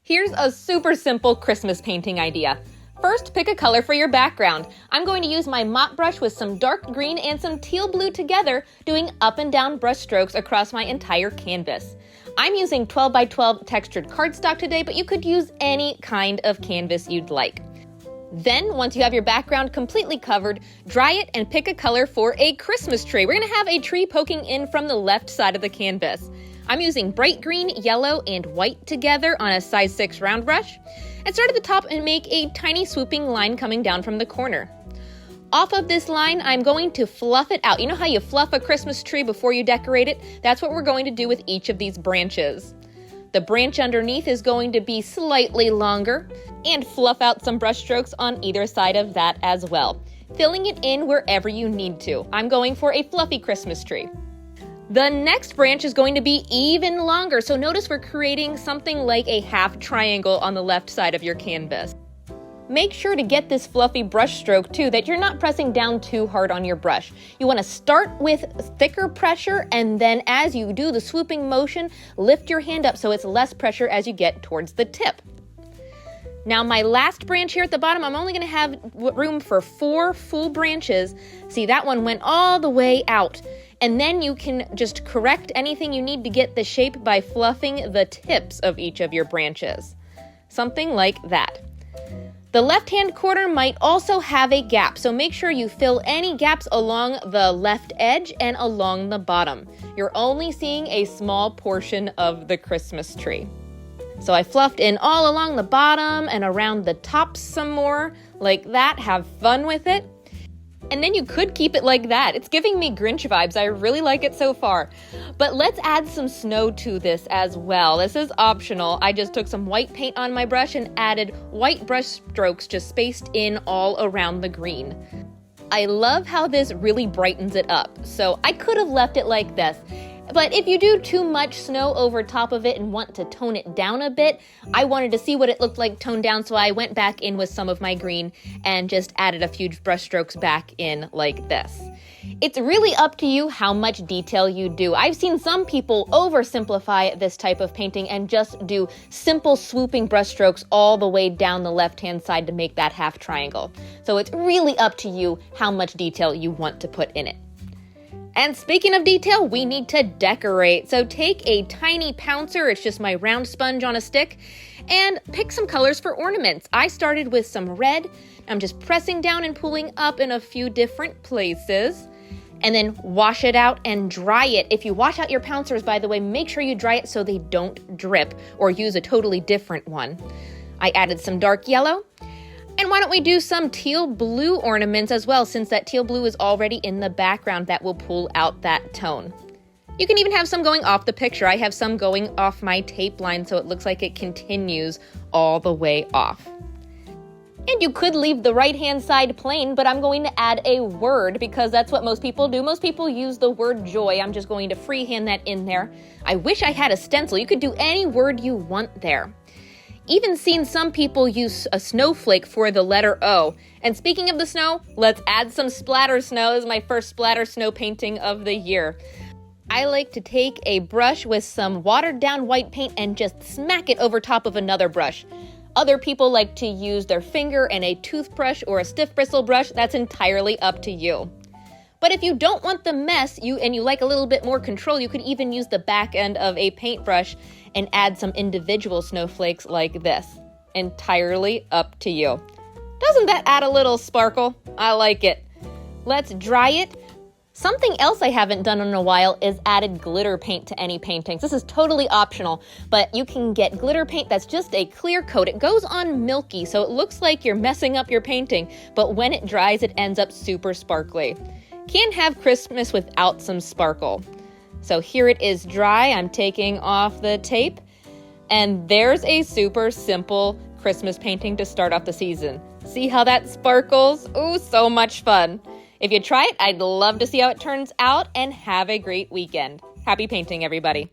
Here's a super simple Christmas painting idea. First, pick a color for your background. I'm going to use my mop brush with some dark green and some teal blue together, doing up and down brush strokes across my entire canvas. I'm using 12 by 12 textured cardstock today, but you could use any kind of canvas you'd like. Then, once you have your background completely covered, dry it and pick a color for a Christmas tree. We're going to have a tree poking in from the left side of the canvas. I'm using bright green, yellow, and white together on a size 6 round brush. And start at the top and make a tiny swooping line coming down from the corner. Off of this line, I'm going to fluff it out. You know how you fluff a Christmas tree before you decorate it? That's what we're going to do with each of these branches. The branch underneath is going to be slightly longer, and fluff out some brush strokes on either side of that as well, filling it in wherever you need to. I'm going for a fluffy Christmas tree. The next branch is going to be even longer, so notice we're creating something like a half triangle on the left side of your canvas. Make sure to get this fluffy brush stroke too, that you're not pressing down too hard on your brush. You want to start with thicker pressure, and then as you do the swooping motion, lift your hand up so it's less pressure as you get towards the tip. Now my last branch here at the bottom, I'm only going to have room for 4 full branches. See, that one went all the way out. And then you can just correct anything you need to get the shape by fluffing the tips of each of your branches. Something like that. The left-hand corner might also have a gap, so make sure you fill any gaps along the left edge and along the bottom. You're only seeing a small portion of the Christmas tree. So I fluffed in all along the bottom and around the top some more, like that. Have fun with it. And then you could keep it like that. It's giving me Grinch vibes. I really like it so far. But let's add some snow to this as well. This is optional. I just took some white paint on my brush and added white brush strokes just spaced in all around the green. I love how this really brightens it up. So I could have left it like this. But if you do too much snow over top of it and want to tone it down a bit, I wanted to see what it looked like toned down, so I went back in with some of my green and just added a few brush strokes back in like this. It's really up to you how much detail you do. I've seen some people oversimplify this type of painting and just do simple swooping brush strokes all the way down the left-hand side to make that half triangle. So it's really up to you how much detail you want to put in it. And speaking of detail, we need to decorate. So take a tiny pouncer, it's just my round sponge on a stick, and pick some colors for ornaments. I started with some red. I'm just pressing down and pulling up in a few different places. And then wash it out and dry it. If you wash out your pouncers, by the way, make sure you dry it so they don't drip, or use a totally different one. I added some dark yellow. And why don't we do some teal blue ornaments as well, since that teal blue is already in the background that will pull out that tone. You can even have some going off the picture. I have some going off my tape line so it looks like it continues all the way off. And you could leave the right-hand side plain, but I'm going to add a word because that's what most people do. Most people use the word joy. I'm just going to freehand that in there. I wish I had a stencil. You could do any word you want there. Even seen some people use a snowflake for the letter O. And speaking of the snow, let's add some splatter snow. This is my first splatter snow painting of the year. I like to take a brush with some watered down white paint and just smack it over top of another brush. Other people like to use their finger and a toothbrush or a stiff bristle brush. That's entirely up to you. But if you don't want the mess and you like a little bit more control, you could even use the back end of a paintbrush and add some individual snowflakes like this. Entirely up to you. Doesn't that add a little sparkle? I like it. Let's dry it. Something else I haven't done in a while is added glitter paint to any paintings. This is totally optional, but you can get glitter paint that's just a clear coat. It goes on milky, so it looks like you're messing up your painting, but when it dries, it ends up super sparkly. Can't have Christmas without some sparkle. So here it is dry. I'm taking off the tape, and there's a super simple Christmas painting to start off the season. See how that sparkles? Ooh, so much fun. If you try it, I'd love to see how it turns out, and have a great weekend. Happy painting, everybody.